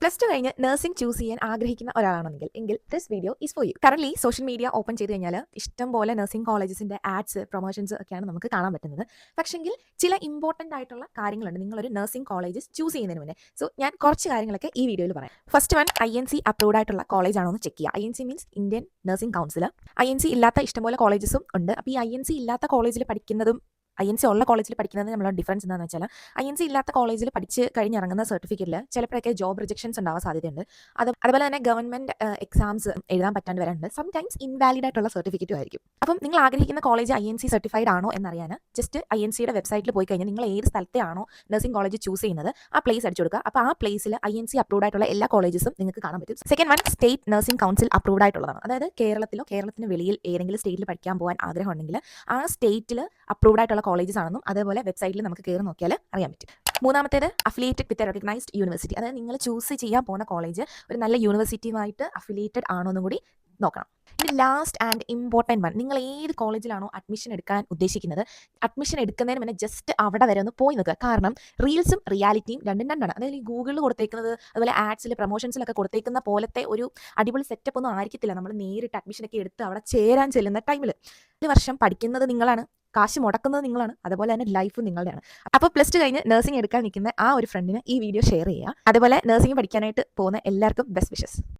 Plus two കഴിഞ്ഞ് nursing choose ചെയ്യാൻ ആഗ്രഹിക്കുന്ന ഒരാളാണെങ്കിൽ this video is for you. Current social media open ചെയ്ത് കഴിഞ്ഞാൽ ഇഷ്ടം പോലെ നഴ്സിംഗ് കോളേജസിന്റെ ആഡ്സ് പ്രൊമോഷൻസ് ഒക്കെയാണ് നമുക്ക് കാണാൻ പറ്റുന്നത്. പക്ഷെങ്കിൽ ചില ഇമ്പോർട്ടൻ്റ് ആയിട്ടുള്ള കാര്യങ്ങളുണ്ട് നിങ്ങളൊരു നഴ്സിംഗ് കോളേജസ് ചൂസ് ചെയ്യുന്നതിന് മുന്നേ. സോ ഞാൻ കുറച്ച് കാര്യങ്ങളൊക്കെ ഈ വീഡിയോയിൽ പറയാം. ഫസ്റ്റ് വൺ, INC അപ്രൂവ്ഡ് ആയിട്ടുള്ള കോളേജ് ആണോ എന്ന് ചെക്ക് ചെയ്യുക. INC means Indian nursing council. INC ഇല്ലാത്ത ഇഷ്ടംപോലെ കോളേജസും ഉണ്ട്. അപ്പോൾ ഈ INC ഇല്ലാത്ത കോളേജിൽ പഠിക്കുന്നതും INC ഉള്ള കോളേജിൽ പഠിക്കുന്നത് നമ്മളെ ഡിഫറൻസ് എന്താണെന്ന് വെച്ചാൽ, INC ഇല്ലാത്ത കോളേജിൽ പഠിച്ച് കഴിഞ്ഞിറങ്ങുന്ന സർട്ടിഫിക്കറ്റിൽ ചിലപ്പോഴൊക്കെ ജോബ് റിജക്ഷൻസ് ഉണ്ടാവാൻ സാധ്യതയുണ്ട്. അതുപോലെ തന്നെ ഗവൺമെന്റ് എക്സാംസ് എഴുതാൻ പറ്റാണ്ട് വരാറുണ്ട്. സംടൈംസ് ഇൻവാലിഡ് ആയിട്ടുള്ള സർട്ടിഫിക്കറ്റും ആയിരിക്കും. അപ്പം നിങ്ങൾ ആഗ്രഹിക്കുന്ന കോളേജ് INC സർട്ടിഫൈഡ് ആണോ എന്നറിയാൻ ജസ്റ്റ് INCയുടെ വെബ്സൈറ്റിൽ പോയി കഴിഞ്ഞാൽ നിങ്ങൾ ഏത് സ്ഥലത്തെയാണോ നഴ്സിംഗ് കോളേജ് ചൂസ് ചെയ്യുന്നത് ആ പ്ലേസ് അടിച്ചു കൊടുക്കുക. അപ്പോൾ ആ പ്ലേസിൽ INC അപ്രൂവ്ഡ് ആയിട്ടുള്ള എല്ലാ കോളേജസും നിങ്ങൾക്ക് കാണാൻ പറ്റും. Second one, state nursing council approved ആയിട്ടുള്ളതാണ്. അതായത് കേരളത്തിലോ കേരളത്തിന് വെളിയിൽ ഏതെങ്കിലും സ്റ്റേറ്റിൽ പഠിക്കാൻ പോകാൻ ആഗ്രഹം ഉണ്ടെങ്കിൽ ആ സ്റ്റേറ്റിൽ അപ്രൂവ്ഡ് ആയിട്ടുള്ള കോളേജസ് ആണെന്നും അതേപോലെ വെബ്സൈറ്റിൽ നമുക്ക് കയറി നോക്കിയാൽ അറിയാൻ പറ്റും. മൂന്നാമത്തേത്, affiliated with a recognised university. അതായത് നിങ്ങൾ ചൂസ് ചെയ്യാൻ പോകുന്ന കോളേജ് ഒരു നല്ല യൂണിവേഴ്സിറ്റിയുമായിട്ട് അഫിലിയേറ്റഡ് ആണോ എന്നും കൂടി നോക്കണം. ഇനി ലാസ്റ്റ് ആൻഡ് ഇമ്പോർട്ടൻറ്റ് വൺ, നിങ്ങൾ ഏത് കോളേജിലാണോ അഡ്മിഷൻ എടുക്കാൻ ഉദ്ദേശിക്കുന്നത്, അഡ്മിഷൻ എടുക്കുന്നതിന് മുന്നേ ജസ്റ്റ് അവിടെ വരെ ഒന്ന് പോയി നോക്കുക. കാരണം റീൽസും റിയാലിറ്റിയും രണ്ടും രണ്ടാണ്. അതായത് ഈ ഗൂഗിളിൽ കൊടുത്തേക്കുന്നത് അതുപോലെ ആഡ്സിൽ പ്രൊമോഷൻസിലൊക്കെ കൊടുത്തേക്കുന്ന പോലത്തെ ഒരു അടിപൊളി സെറ്റപ്പ് ഒന്നും ആയിരിക്കത്തില്ല നമ്മൾ നേരിട്ട് അഡ്മിഷനൊക്കെ എടുത്ത് അവിടെ ചേരാൻ ചെല്ലുന്ന ടൈമിൽ. ഒരു വർഷം പഠിക്കുന്നത് നിങ്ങളാണ്, കാശ് മുടക്കുന്നത് നിങ്ങളാണ്, അതുപോലെ തന്നെ ലൈഫ് നിങ്ങളുടെയാണ്. അപ്പോൾ പ്ലസ് ടു കഴിഞ്ഞ് നഴ്സിംഗ് എടുക്കാൻ നിൽക്കുന്ന ആ ഒരു ഫ്രണ്ടിന് ഈ വീഡിയോ ഷെയർ ചെയ്യുക. അതുപോലെ നഴ്സിംഗ് പഠിക്കാനായിട്ട് പോകുന്ന എല്ലാവർക്കും ബെസ്റ്റ് വിഷസ്.